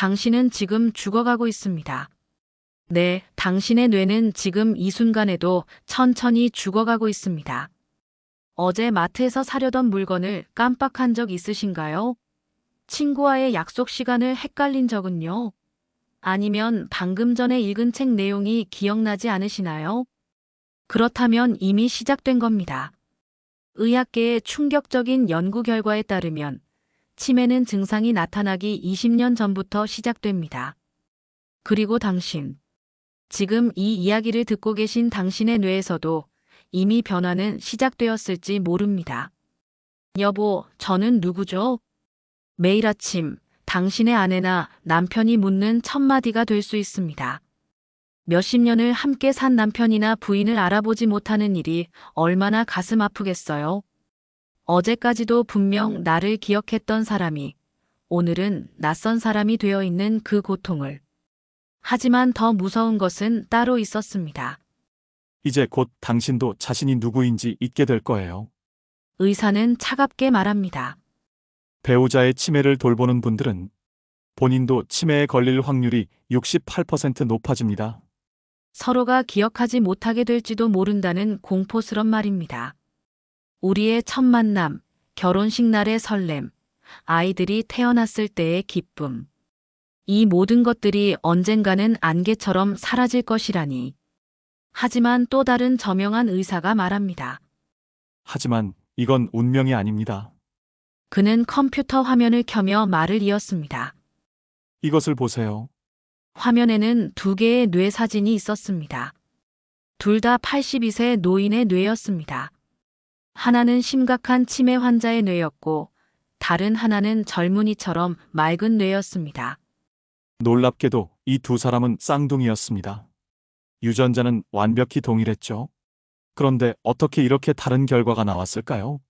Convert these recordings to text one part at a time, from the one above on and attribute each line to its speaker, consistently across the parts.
Speaker 1: 당신은 지금 죽어가고 있습니다. 네, 당신의 뇌는 지금 이 순간에도 천천히 죽어가고 있습니다. 어제 마트에서 사려던 물건을 깜빡한 적 있으신가요? 친구와의 약속 시간을 헷갈린 적은요? 아니면 방금 전에 읽은 책 내용이 기억나지 않으시나요? 그렇다면 이미 시작된 겁니다. 의학계의 충격적인 연구 결과에 따르면 치매는 증상이 나타나기 20년 전부터 시작됩니다. 그리고 당신, 지금 이 이야기를 듣고 계신 당신의 뇌에서도 이미 변화는 시작되었을지 모릅니다. 여보, 저는 누구죠? 매일 아침 당신의 아내나 남편이 묻는 첫 마디가 될 수 있습니다. 몇십 년을 함께 산 남편이나 부인을 알아보지 못하는 일이 얼마나 가슴 아프겠어요? 어제까지도 분명 나를 기억했던 사람이 오늘은 낯선 사람이 되어 있는 그 고통을. 하지만 더 무서운 것은 따로 있었습니다.
Speaker 2: 이제 곧 당신도 자신이 누구인지 잊게 될 거예요.
Speaker 1: 의사는 차갑게 말합니다.
Speaker 2: 배우자의 치매를 돌보는 분들은 본인도 치매에 걸릴 확률이 68% 높아집니다.
Speaker 1: 서로가 기억하지 못하게 될지도 모른다는 공포스런 말입니다. 우리의 첫 만남, 결혼식 날의 설렘, 아이들이 태어났을 때의 기쁨. 이 모든 것들이 언젠가는 안개처럼 사라질 것이라니. 하지만 또 다른 저명한 의사가 말합니다.
Speaker 2: 하지만 이건 운명이 아닙니다.
Speaker 1: 그는 컴퓨터 화면을 켜며 말을 이었습니다.
Speaker 2: 이것을 보세요.
Speaker 1: 화면에는 두 개의 뇌 사진이 있었습니다. 둘 다 82세 노인의 뇌였습니다. 하나는 심각한 치매 환자의 뇌였고 다른 하나는 젊은이처럼 맑은 뇌였습니다.
Speaker 2: 놀랍게도 이 두 사람은 쌍둥이였습니다. 유전자는 완벽히 동일했죠. 그런데 어떻게 이렇게 다른 결과가 나왔을까요?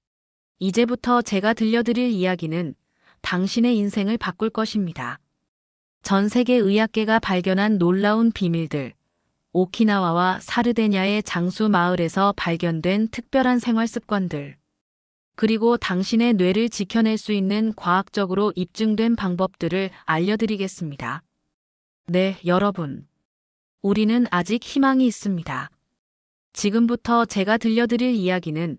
Speaker 1: 이제부터 제가 들려드릴 이야기는 당신의 인생을 바꿀 것입니다. 전 세계 의학계가 발견한 놀라운 비밀들, 오키나와와 사르데냐의 장수 마을에서 발견된 특별한 생활 습관들, 그리고 당신의 뇌를 지켜낼 수 있는 과학적으로 입증된 방법들을 알려드리겠습니다. 네, 여러분. 우리는 아직 희망이 있습니다. 지금부터 제가 들려드릴 이야기는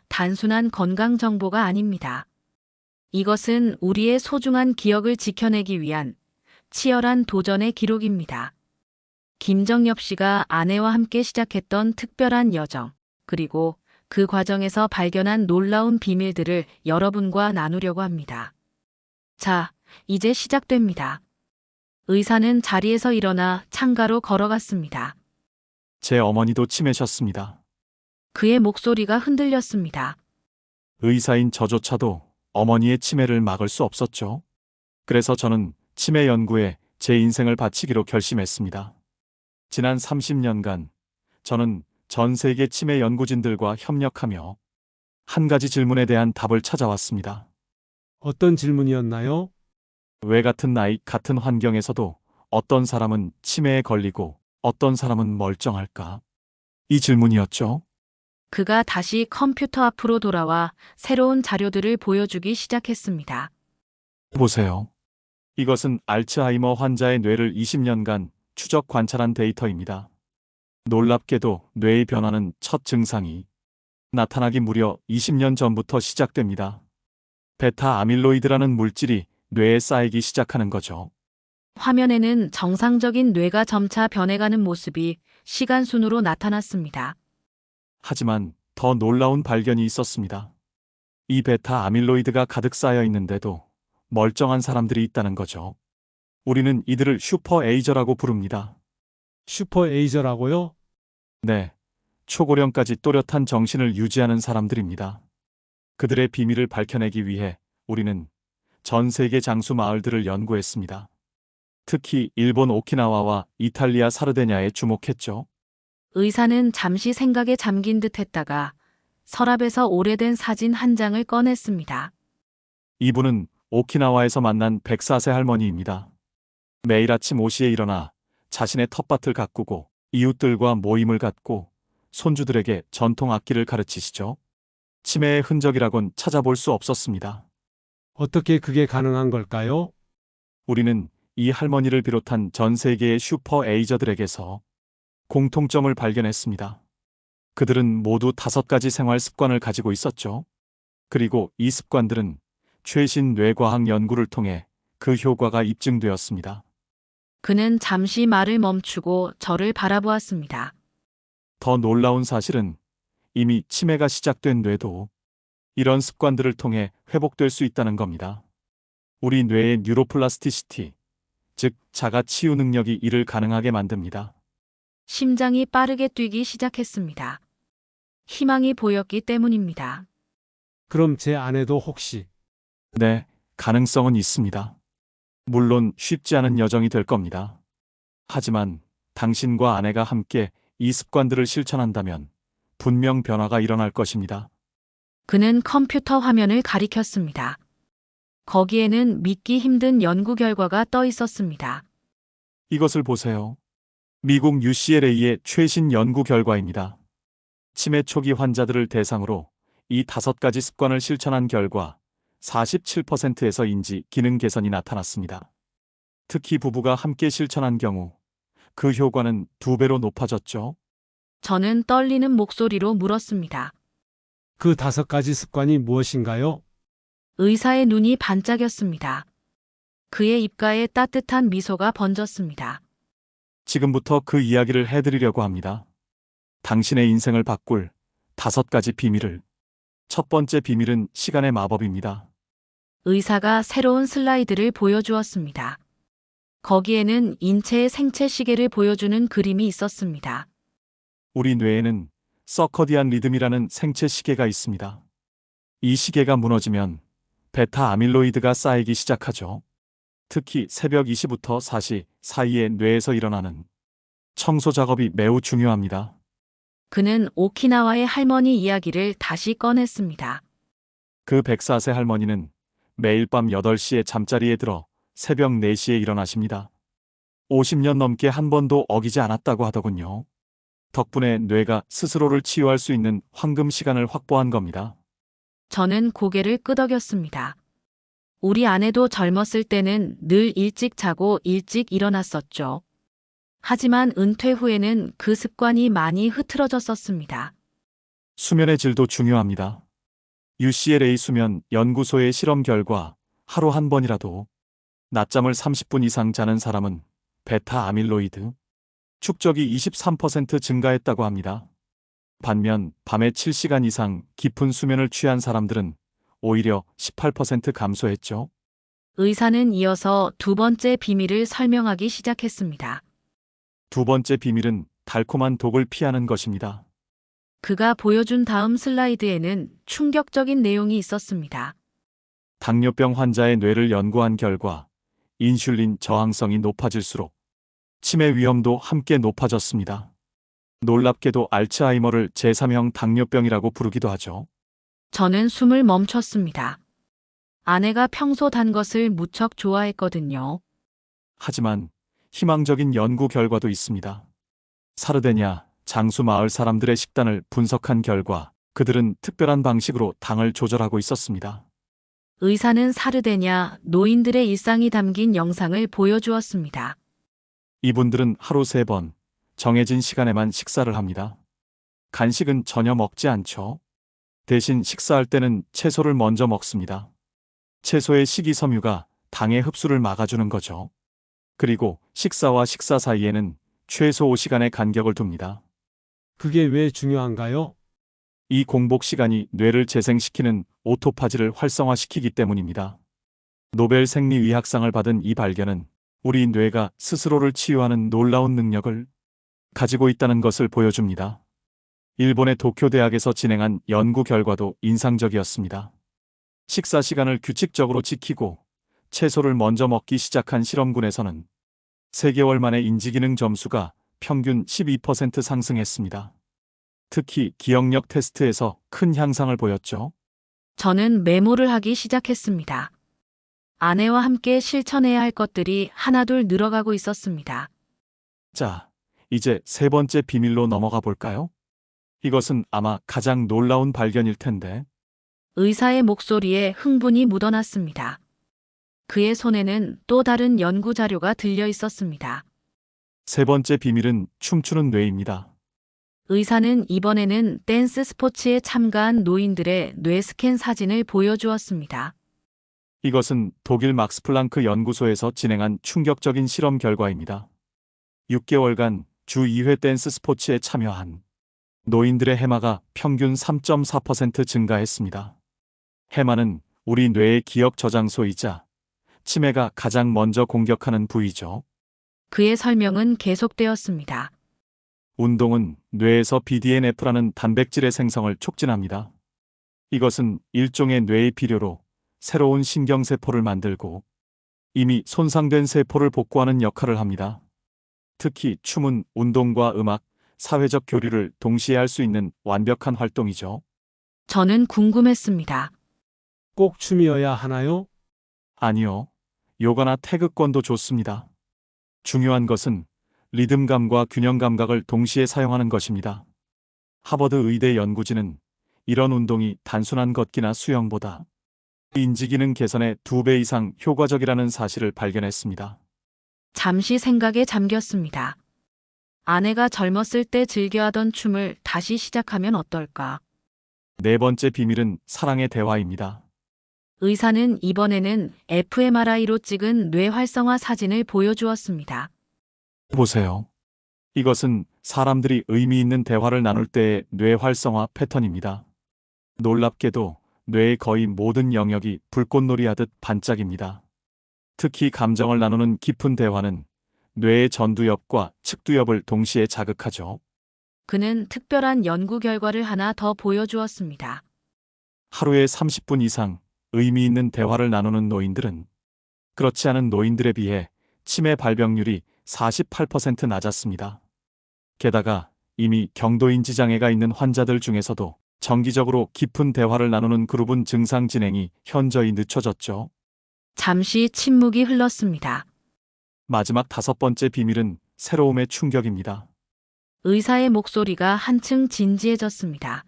Speaker 1: 단순한 건강 정보가 아닙니다. 이것은 우리의 소중한 기억을 지켜내기 위한 치열한 도전의 기록입니다. 김정엽 씨가 아내와 함께 시작했던 특별한 여정, 그리고 그 과정에서 발견한 놀라운 비밀들을 여러분과 나누려고 합니다. 자, 이제 시작됩니다. 의사는 자리에서 일어나 창가로 걸어갔습니다.
Speaker 2: 제 어머니도 치매셨습니다.
Speaker 1: 그의 목소리가 흔들렸습니다.
Speaker 2: 의사인 저조차도 어머니의 치매를 막을 수 없었죠. 그래서 저는 치매 연구에 제 인생을 바치기로 결심했습니다. 지난 30년간 저는 전 세계 치매 연구진들과 협력하며 한 가지 질문에 대한 답을 찾아왔습니다.
Speaker 3: 어떤 질문이었나요?
Speaker 2: 왜 같은 나이, 같은 환경에서도 어떤 사람은 치매에 걸리고 어떤 사람은 멀쩡할까? 이 질문이었죠.
Speaker 1: 그가 다시 컴퓨터 앞으로 돌아와 새로운 자료들을 보여주기 시작했습니다.
Speaker 2: 보세요. 이것은 알츠하이머 환자의 뇌를 20년간 추적 관찰한 데이터입니다. 놀랍게도 뇌의 변화는 첫 증상이 나타나기 무려 20년 전부터 시작됩니다. 베타 아밀로이드라는 물질이 뇌에 쌓이기 시작하는 거죠.
Speaker 1: 화면에는 정상적인 뇌가 점차 변해가는 모습이 시간 순으로 나타났습니다.
Speaker 2: 하지만 더 놀라운 발견이 있었습니다. 이 베타 아밀로이드가 가득 쌓여 있는데도 멀쩡한 사람들이 있다는 거죠. 우리는 이들을 슈퍼 에이저라고 부릅니다.
Speaker 3: 슈퍼 에이저라고요?
Speaker 2: 네, 초고령까지 또렷한 정신을 유지하는 사람들입니다. 그들의 비밀을 밝혀내기 위해 우리는 전 세계 장수 마을들을 연구했습니다. 특히 일본 오키나와와 이탈리아 사르데냐에 주목했죠.
Speaker 1: 의사는 잠시 생각에 잠긴 듯 했다가 서랍에서 오래된 사진 한 장을 꺼냈습니다.
Speaker 2: 이분은 오키나와에서 만난 104세 할머니입니다. 매일 아침 5시에 일어나 자신의 텃밭을 가꾸고 이웃들과 모임을 갖고 손주들에게 전통 악기를 가르치시죠. 치매의 흔적이라곤 찾아볼 수 없었습니다.
Speaker 3: 어떻게 그게 가능한 걸까요?
Speaker 2: 우리는 이 할머니를 비롯한 전 세계의 슈퍼 에이저들에게서 공통점을 발견했습니다. 그들은 모두 5가지 생활 습관을 가지고 있었죠. 그리고 이 습관들은 최신 뇌과학 연구를 통해 그 효과가 입증되었습니다.
Speaker 1: 그는 잠시 말을 멈추고 저를 바라보았습니다.
Speaker 2: 더 놀라운 사실은 이미 치매가 시작된 뇌도 이런 습관들을 통해 회복될 수 있다는 겁니다. 우리 뇌의 뉴로플라스티시티, 즉 자가 치유 능력이 이를 가능하게 만듭니다.
Speaker 1: 심장이 빠르게 뛰기 시작했습니다. 희망이 보였기 때문입니다.
Speaker 3: 그럼 제 아내도 혹시
Speaker 2: 네, 가능성은 있습니다. 물론 쉽지 않은 여정이 될 겁니다. 하지만 당신과 아내가 함께 이 습관들을 실천한다면 분명 변화가 일어날 것입니다.
Speaker 1: 그는 컴퓨터 화면을 가리켰습니다. 거기에는 믿기 힘든 연구 결과가 떠 있었습니다.
Speaker 2: 이것을 보세요. 미국 UCLA의 최신 연구 결과입니다. 치매 초기 환자들을 대상으로 이 5가지 습관을 실천한 결과 47%에서 인지 기능 개선이 나타났습니다. 특히 부부가 함께 실천한 경우 그 효과는 2배로 높아졌죠.
Speaker 1: 저는 떨리는 목소리로 물었습니다.
Speaker 3: 그 5가지 습관이 무엇인가요?
Speaker 1: 의사의 눈이 반짝였습니다. 그의 입가에 따뜻한 미소가 번졌습니다.
Speaker 2: 지금부터 그 이야기를 해드리려고 합니다. 당신의 인생을 바꿀 5가지 비밀을. 첫 번째 비밀은 시간의 마법입니다.
Speaker 1: 의사가 새로운 슬라이드를 보여주었습니다. 거기에는 인체의 생체 시계를 보여주는 그림이 있었습니다.
Speaker 2: 우리 뇌에는 서커디안 리듬이라는 생체 시계가 있습니다. 이 시계가 무너지면 베타 아밀로이드가 쌓이기 시작하죠. 특히 새벽 2시부터 4시 사이에 뇌에서 일어나는 청소 작업이 매우 중요합니다.
Speaker 1: 그는 오키나와의 할머니 이야기를 다시 꺼냈습니다.
Speaker 2: 그 104세 할머니는 매일 밤 8시에 잠자리에 들어 새벽 4시에 일어나십니다. 50년 넘게 한 번도 어기지 않았다고 하더군요. 덕분에 뇌가 스스로를 치유할 수 있는 황금 시간을 확보한 겁니다.
Speaker 1: 저는 고개를 끄덕였습니다. 우리 아내도 젊었을 때는 늘 일찍 자고 일찍 일어났었죠. 하지만 은퇴 후에는 그 습관이 많이 흐트러졌었습니다.
Speaker 2: 수면의 질도 중요합니다. UCLA 수면 연구소의 실험 결과 하루 한 번이라도 낮잠을 30분 이상 자는 사람은 베타 아밀로이드 축적이 23% 증가했다고 합니다. 반면 밤에 7시간 이상 깊은 수면을 취한 사람들은 오히려 18% 감소했죠.
Speaker 1: 의사는 이어서 2번째 비밀을 설명하기 시작했습니다.
Speaker 2: 2번째 비밀은 달콤한 독을 피하는 것입니다.
Speaker 1: 그가 보여준 다음 슬라이드에는 충격적인 내용이 있었습니다.
Speaker 2: 당뇨병 환자의 뇌를 연구한 결과 인슐린 저항성이 높아질수록 치매 위험도 함께 높아졌습니다. 놀랍게도 알츠하이머를 제3형 당뇨병이라고 부르기도 하죠.
Speaker 1: 저는 숨을 멈췄습니다. 아내가 평소 단 것을 무척 좋아했거든요.
Speaker 2: 하지만 희망적인 연구 결과도 있습니다. 사르데냐, 장수 마을 사람들의 식단을 분석한 결과 그들은 특별한 방식으로 당을 조절하고 있었습니다.
Speaker 1: 의사는 사르데냐 노인들의 일상이 담긴 영상을 보여주었습니다.
Speaker 2: 이분들은 하루 3번 정해진 시간에만 식사를 합니다. 간식은 전혀 먹지 않죠. 대신 식사할 때는 채소를 먼저 먹습니다. 채소의 식이섬유가 당의 흡수를 막아주는 거죠. 그리고 식사와 식사 사이에는 최소 5시간의 간격을 둡니다.
Speaker 3: 그게 왜 중요한가요?
Speaker 2: 이 공복 시간이 뇌를 재생시키는 오토파지를 활성화시키기 때문입니다. 노벨 생리의학상을 받은 이 발견은 우리 뇌가 스스로를 치유하는 놀라운 능력을 가지고 있다는 것을 보여줍니다. 일본의 도쿄대학에서 진행한 연구 결과도 인상적이었습니다. 식사 시간을 규칙적으로 지키고 채소를 먼저 먹기 시작한 실험군에서는 3개월 만에 인지기능 점수가 평균 12% 상승했습니다. 특히 기억력 테스트에서 큰 향상을 보였죠.
Speaker 1: 저는 메모를 하기 시작했습니다. 아내와 함께 실천해야 할 것들이 하나둘 늘어가고 있었습니다.
Speaker 2: 자, 이제 3번째 비밀로 넘어가 볼까요? 이것은 아마 가장 놀라운 발견일 텐데.
Speaker 1: 의사의 목소리에 흥분이 묻어났습니다. 그의 손에는 또 다른 연구 자료가 들려 있었습니다.
Speaker 2: 세 번째 비밀은 춤추는 뇌입니다.
Speaker 1: 의사는 이번에는 댄스 스포츠에 참가한 노인들의 뇌 스캔 사진을 보여주었습니다.
Speaker 2: 이것은 독일 막스플랑크 연구소에서 진행한 충격적인 실험 결과입니다. 6개월간 주 2회 댄스 스포츠에 참여한 노인들의 해마가 평균 3.4% 증가했습니다. 해마는 우리 뇌의 기억 저장소이자 치매가 가장 먼저 공격하는 부위죠.
Speaker 1: 그의 설명은 계속되었습니다.
Speaker 2: 운동은 뇌에서 BDNF라는 단백질의 생성을 촉진합니다. 이것은 일종의 뇌의 비료로 새로운 신경세포를 만들고 이미 손상된 세포를 복구하는 역할을 합니다. 특히 춤은 운동과 음악, 사회적 교류를 동시에 할 수 있는 완벽한 활동이죠.
Speaker 1: 저는 궁금했습니다.
Speaker 3: 꼭 춤이어야 하나요?
Speaker 2: 아니요. 요가나 태극권도 좋습니다. 중요한 것은 리듬감과 균형 감각을 동시에 사용하는 것입니다. 하버드 의대 연구진은 이런 운동이 단순한 걷기나 수영보다 인지기능 개선에 2배 이상 효과적이라는 사실을 발견했습니다.
Speaker 1: 잠시 생각에 잠겼습니다. 아내가 젊었을 때 즐겨하던 춤을 다시 시작하면 어떨까?
Speaker 2: 네 번째 비밀은 사랑의 대화입니다.
Speaker 1: 의사는 이번에는 fMRI로 찍은 뇌 활성화 사진을 보여주었습니다.
Speaker 2: 보세요. 이것은 사람들이 의미 있는 대화를 나눌 때의 뇌 활성화 패턴입니다. 놀랍게도 뇌의 거의 모든 영역이 불꽃놀이 하듯 반짝입니다. 특히 감정을 나누는 깊은 대화는 뇌의 전두엽과 측두엽을 동시에 자극하죠.
Speaker 1: 그는 특별한 연구 결과를 하나 더 보여주었습니다.
Speaker 2: 하루에 30분 이상 의미 있는 대화를 나누는 노인들은 그렇지 않은 노인들에 비해 치매 발병률이 48% 낮았습니다. 게다가 이미 경도인지 장애가 있는 환자들 중에서도 정기적으로 깊은 대화를 나누는 그룹은 증상 진행이 현저히 늦춰졌죠.
Speaker 1: 잠시 침묵이 흘렀습니다.
Speaker 2: 마지막 5번째 비밀은 새로움의 충격입니다.
Speaker 1: 의사의 목소리가 한층 진지해졌습니다.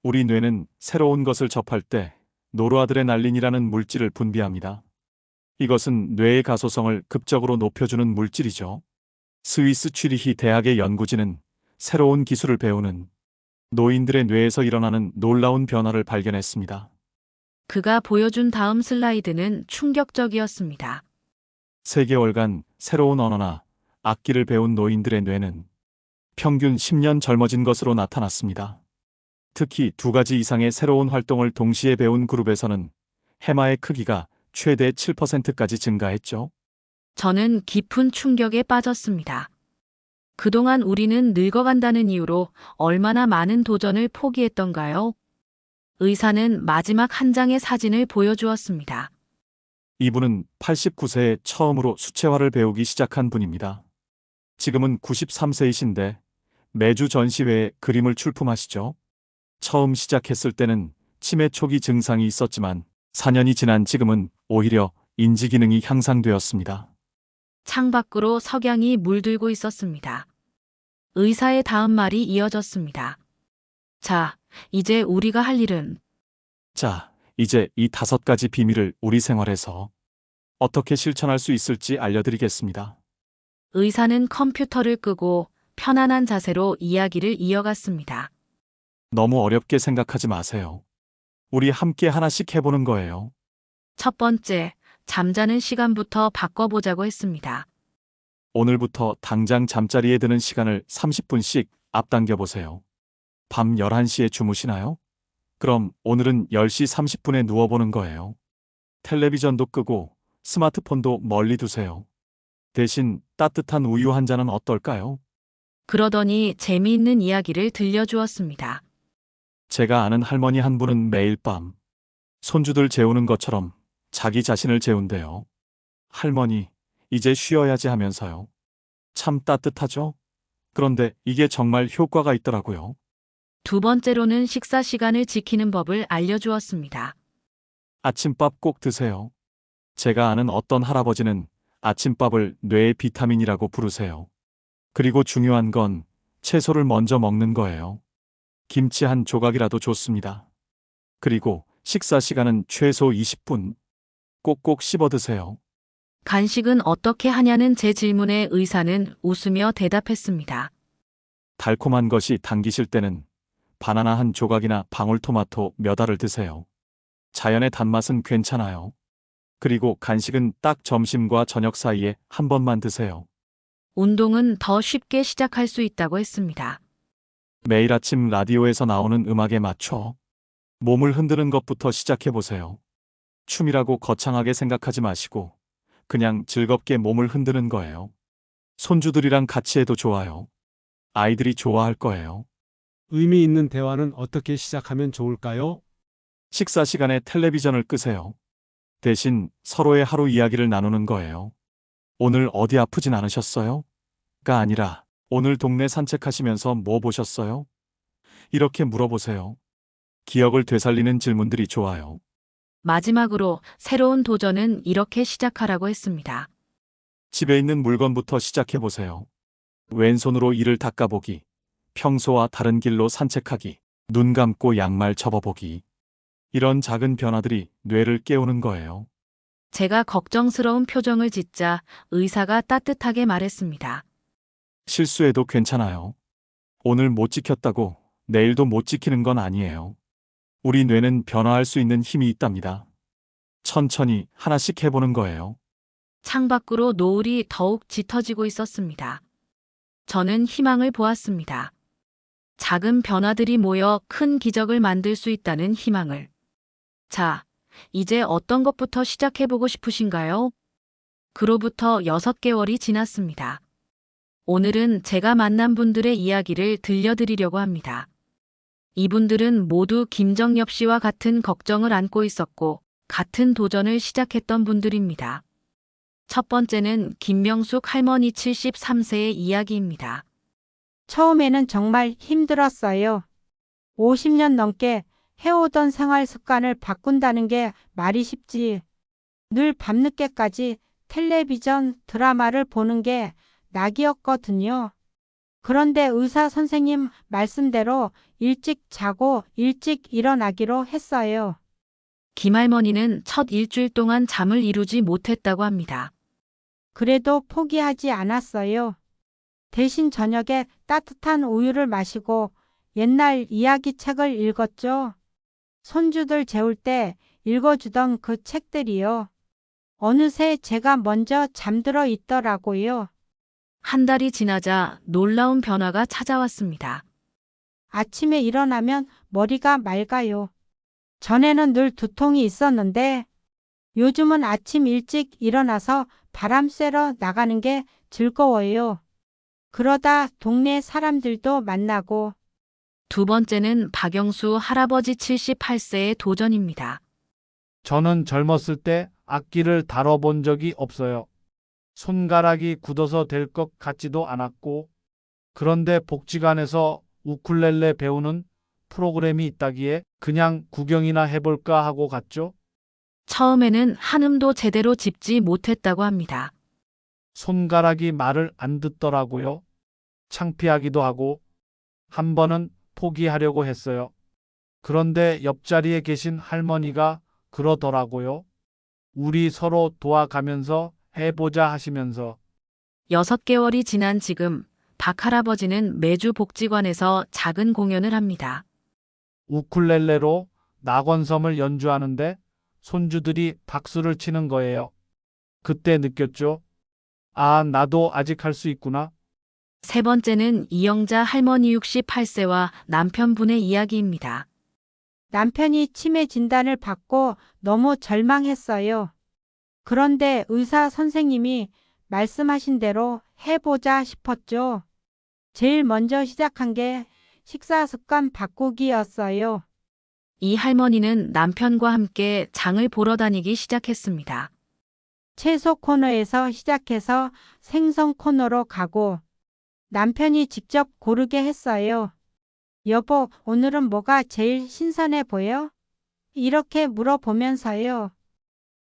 Speaker 2: 우리 뇌는 새로운 것을 접할 때 노르아드레날린이라는 물질을 분비합니다. 이것은 뇌의 가소성을 급적으로 높여주는 물질이죠. 스위스 취리히 대학의 연구진은 새로운 기술을 배우는 노인들의 뇌에서 일어나는 놀라운 변화를 발견했습니다.
Speaker 1: 그가 보여준 다음 슬라이드는 충격적이었습니다.
Speaker 2: 3개월간 새로운 언어나 악기를 배운 노인들의 뇌는 평균 10년 젊어진 것으로 나타났습니다. 특히 2가지 이상의 새로운 활동을 동시에 배운 그룹에서는 해마의 크기가 최대 7%까지 증가했죠.
Speaker 1: 저는 깊은 충격에 빠졌습니다. 그동안 우리는 늙어간다는 이유로 얼마나 많은 도전을 포기했던가요? 의사는 마지막 한 장의 사진을 보여주었습니다.
Speaker 2: 이분은 89세에 처음으로 수채화를 배우기 시작한 분입니다. 지금은 93세이신데 매주 전시회에 그림을 출품하시죠. 처음 시작했을 때는 치매 초기 증상이 있었지만 4년이 지난 지금은 오히려 인지 기능이 향상되었습니다.
Speaker 1: 창밖으로 석양이 물들고 있었습니다. 의사의 다음 말이 이어졌습니다. 자, 이제 우리가 할 일은
Speaker 2: 자, 이제 이 5가지 비밀을 우리 생활에서 어떻게 실천할 수 있을지 알려드리겠습니다.
Speaker 1: 의사는 컴퓨터를 끄고 편안한 자세로 이야기를 이어갔습니다.
Speaker 2: 너무 어렵게 생각하지 마세요. 우리 함께 하나씩 해보는 거예요.
Speaker 1: 첫 번째, 잠자는 시간부터 바꿔보자고 했습니다.
Speaker 2: 오늘부터 당장 잠자리에 드는 시간을 30분씩 앞당겨 보세요. 밤 11시에 주무시나요? 그럼 오늘은 10시 30분에 누워보는 거예요. 텔레비전도 끄고 스마트폰도 멀리 두세요. 대신 따뜻한 우유 한 잔은 어떨까요?
Speaker 1: 그러더니 재미있는 이야기를 들려주었습니다.
Speaker 2: 제가 아는 할머니 한 분은 매일 밤 손주들 재우는 것처럼 자기 자신을 재운대요. 할머니, 이제 쉬어야지 하면서요. 참 따뜻하죠? 그런데 이게 정말 효과가 있더라고요.
Speaker 1: 두 번째로는 식사 시간을 지키는 법을 알려주었습니다.
Speaker 2: 아침밥 꼭 드세요. 제가 아는 어떤 할아버지는 아침밥을 뇌의 비타민이라고 부르세요. 그리고 중요한 건 채소를 먼저 먹는 거예요. 김치 한 조각이라도 좋습니다. 그리고 식사 시간은 최소 20분. 꼭꼭 씹어 드세요.
Speaker 1: 간식은 어떻게 하냐는 제 질문에 의사는 웃으며 대답했습니다.
Speaker 2: 달콤한 것이 당기실 때는 바나나 한 조각이나 방울토마토 몇 알을 드세요. 자연의 단맛은 괜찮아요. 그리고 간식은 딱 점심과 저녁 사이에 한 번만 드세요.
Speaker 1: 운동은 더 쉽게 시작할 수 있다고 했습니다.
Speaker 2: 매일 아침 라디오에서 나오는 음악에 맞춰 몸을 흔드는 것부터 시작해 보세요. 춤이라고 거창하게 생각하지 마시고 그냥 즐겁게 몸을 흔드는 거예요. 손주들이랑 같이 해도 좋아요. 아이들이 좋아할 거예요.
Speaker 3: 의미 있는 대화는 어떻게 시작하면 좋을까요?
Speaker 2: 식사 시간에 텔레비전을 끄세요. 대신 서로의 하루 이야기를 나누는 거예요. 오늘 어디 아프진 않으셨어요? 가 아니라 오늘 동네 산책하시면서 뭐 보셨어요? 이렇게 물어보세요. 기억을 되살리는 질문들이 좋아요.
Speaker 1: 마지막으로 새로운 도전은 이렇게 시작하라고 했습니다.
Speaker 2: 집에 있는 물건부터 시작해 보세요. 왼손으로 이를 닦아보기, 평소와 다른 길로 산책하기, 눈 감고 양말 접어보기. 이런 작은 변화들이 뇌를 깨우는 거예요.
Speaker 1: 제가 걱정스러운 표정을 짓자 의사가 따뜻하게 말했습니다.
Speaker 2: 실수해도 괜찮아요. 오늘 못 지켰다고 내일도 못 지키는 건 아니에요. 우리 뇌는 변화할 수 있는 힘이 있답니다. 천천히 하나씩 해보는 거예요.
Speaker 1: 창밖으로 노을이 더욱 짙어지고 있었습니다. 저는 희망을 보았습니다. 작은 변화들이 모여 큰 기적을 만들 수 있다는 희망을. 자, 이제 어떤 것부터 시작해보고 싶으신가요? 그로부터 6개월이 지났습니다. 오늘은 제가 만난 분들의 이야기를 들려드리려고 합니다. 이분들은 모두 김정엽 씨와 같은 걱정을 안고 있었고 같은 도전을 시작했던 분들입니다. 첫 번째는 김명숙 할머니 73세의 이야기입니다.
Speaker 4: 처음에는 정말 힘들었어요. 50년 넘게 해오던 생활 습관을 바꾼다는 게 말이 쉽지. 늘 밤늦게까지 텔레비전 드라마를 보는 게 낙이었거든요. 그런데 의사 선생님 말씀대로 일찍 자고 일찍 일어나기로 했어요.
Speaker 1: 김할머니는 첫 일주일 동안 잠을 이루지 못했다고 합니다.
Speaker 4: 그래도 포기하지 않았어요. 대신 저녁에 따뜻한 우유를 마시고 옛날 이야기책을 읽었죠. 손주들 재울 때 읽어주던 그 책들이요. 어느새 제가 먼저 잠들어 있더라고요.
Speaker 1: 한 달이 지나자 놀라운 변화가 찾아왔습니다.
Speaker 4: 아침에 일어나면 머리가 맑아요. 전에는 늘 두통이 있었는데 요즘은 아침 일찍 일어나서 바람 쐬러 나가는 게 즐거워요. 그러다 동네 사람들도 만나고.
Speaker 1: 두 번째는 박영수 할아버지 78세의 도전입니다.
Speaker 5: 저는 젊었을 때 악기를 다뤄본 적이 없어요. 손가락이 굳어서 될 것 같지도 않았고, 그런데 복지관에서 우쿨렐레 배우는 프로그램이 있다기에 그냥 구경이나 해볼까 하고 갔죠.
Speaker 1: 처음에는 한음도 제대로 짚지 못했다고 합니다.
Speaker 5: 손가락이 말을 안 듣더라고요. 창피하기도 하고, 한 번은 포기하려고 했어요. 그런데 옆자리에 계신 할머니가 그러더라고요. 우리 서로 도와가면서 해보자 하시면서.
Speaker 1: 6개월이 지난 지금 박 할아버지는 매주 복지관에서 작은 공연을 합니다.
Speaker 5: 우쿨렐레로 낙원섬을 연주하는데 손주들이 박수를 치는 거예요. 그때 느꼈죠. 아, 나도 아직 할 수 있구나.
Speaker 1: 세 번째는 이영자 할머니 68세와 남편분의 이야기입니다.
Speaker 4: 남편이 치매 진단을 받고 너무 절망했어요. 그런데 의사 선생님이 말씀하신 대로 해보자 싶었죠. 제일 먼저 시작한 게 식사 습관 바꾸기였어요.
Speaker 1: 이 할머니는 남편과 함께 장을 보러 다니기 시작했습니다.
Speaker 4: 채소 코너에서 시작해서 생선 코너로 가고 남편이 직접 고르게 했어요. 여보, 오늘은 뭐가 제일 신선해 보여? 이렇게 물어보면서요.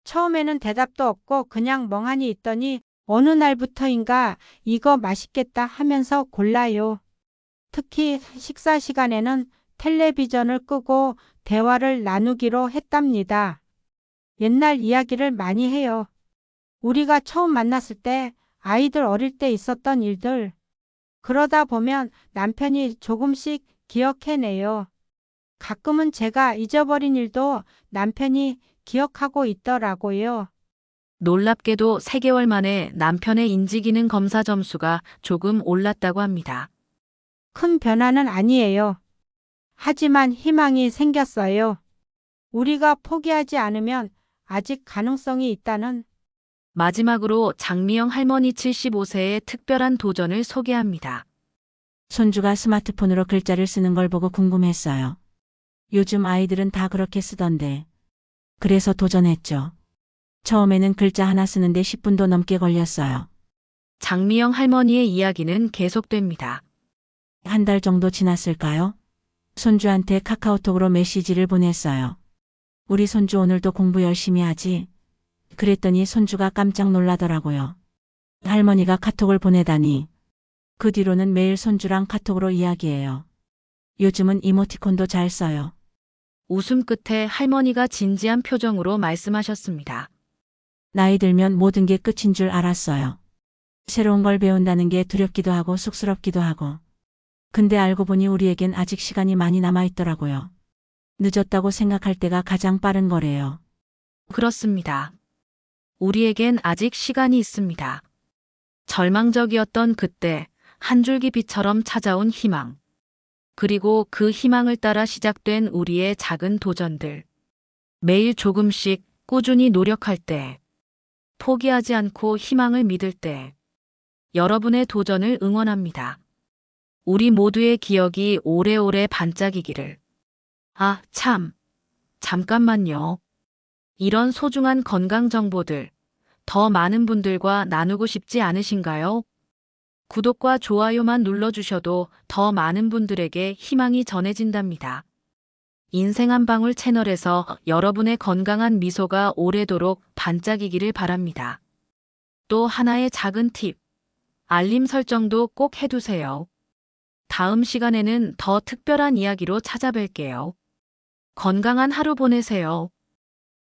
Speaker 4: 처음에는 대답도 없고 그냥 멍하니 있더니 어느 날부터인가 이거 맛있겠다 하면서 골라요. 특히 식사 시간에는 텔레비전을 끄고 대화를 나누기로 했답니다. 옛날 이야기를 많이 해요. 우리가 처음 만났을 때, 아이들 어릴 때 있었던 일들. 그러다 보면 남편이 조금씩 기억해내요. 가끔은 제가 잊어버린 일도 남편이 기억하고 있더라고요.
Speaker 1: 놀랍게도 3개월 만에 남편의 인지기능 검사 점수가 조금 올랐다고 합니다.
Speaker 4: 큰 변화는 아니에요. 하지만 희망이 생겼어요. 우리가 포기하지 않으면 아직 가능성이 있다는.
Speaker 1: 마지막으로 장미영 할머니 75세의 특별한 도전을 소개합니다.
Speaker 6: 손주가 스마트폰으로 글자를 쓰는 걸 보고 궁금했어요. 요즘 아이들은 다 그렇게 쓰던데. 그래서 도전했죠. 처음에는 글자 하나 쓰는데 10분도 넘게 걸렸어요.
Speaker 1: 장미영 할머니의 이야기는 계속됩니다.
Speaker 6: 한 달 정도 지났을까요? 손주한테 카카오톡으로 메시지를 보냈어요. 우리 손주 오늘도 공부 열심히 하지? 그랬더니 손주가 깜짝 놀라더라고요. 할머니가 카톡을 보내다니. 그 뒤로는 매일 손주랑 카톡으로 이야기해요. 요즘은 이모티콘도 잘 써요.
Speaker 1: 웃음 끝에 할머니가 진지한 표정으로 말씀하셨습니다.
Speaker 6: 나이 들면 모든 게 끝인 줄 알았어요. 새로운 걸 배운다는 게 두렵기도 하고 쑥스럽기도 하고. 근데 알고 보니 우리에겐 아직 시간이 많이 남아 있더라고요. 늦었다고 생각할 때가 가장 빠른 거래요.
Speaker 1: 그렇습니다. 우리에겐 아직 시간이 있습니다. 절망적이었던 그때 한 줄기 빛처럼 찾아온 희망. 그리고 그 희망을 따라 시작된 우리의 작은 도전들. 매일 조금씩 꾸준히 노력할 때, 포기하지 않고 희망을 믿을 때, 여러분의 도전을 응원합니다. 우리 모두의 기억이 오래오래 반짝이기를. 아, 참. 잠깐만요. 이런 소중한 건강 정보들 더 많은 분들과 나누고 싶지 않으신가요? 구독과 좋아요만 눌러주셔도 더 많은 분들에게 희망이 전해진답니다. 인생 한 방울 채널에서 여러분의 건강한 미소가 오래도록 반짝이기를 바랍니다. 또 하나의 작은 팁, 알림 설정도 꼭 해두세요. 다음 시간에는 더 특별한 이야기로 찾아뵐게요. 건강한 하루 보내세요.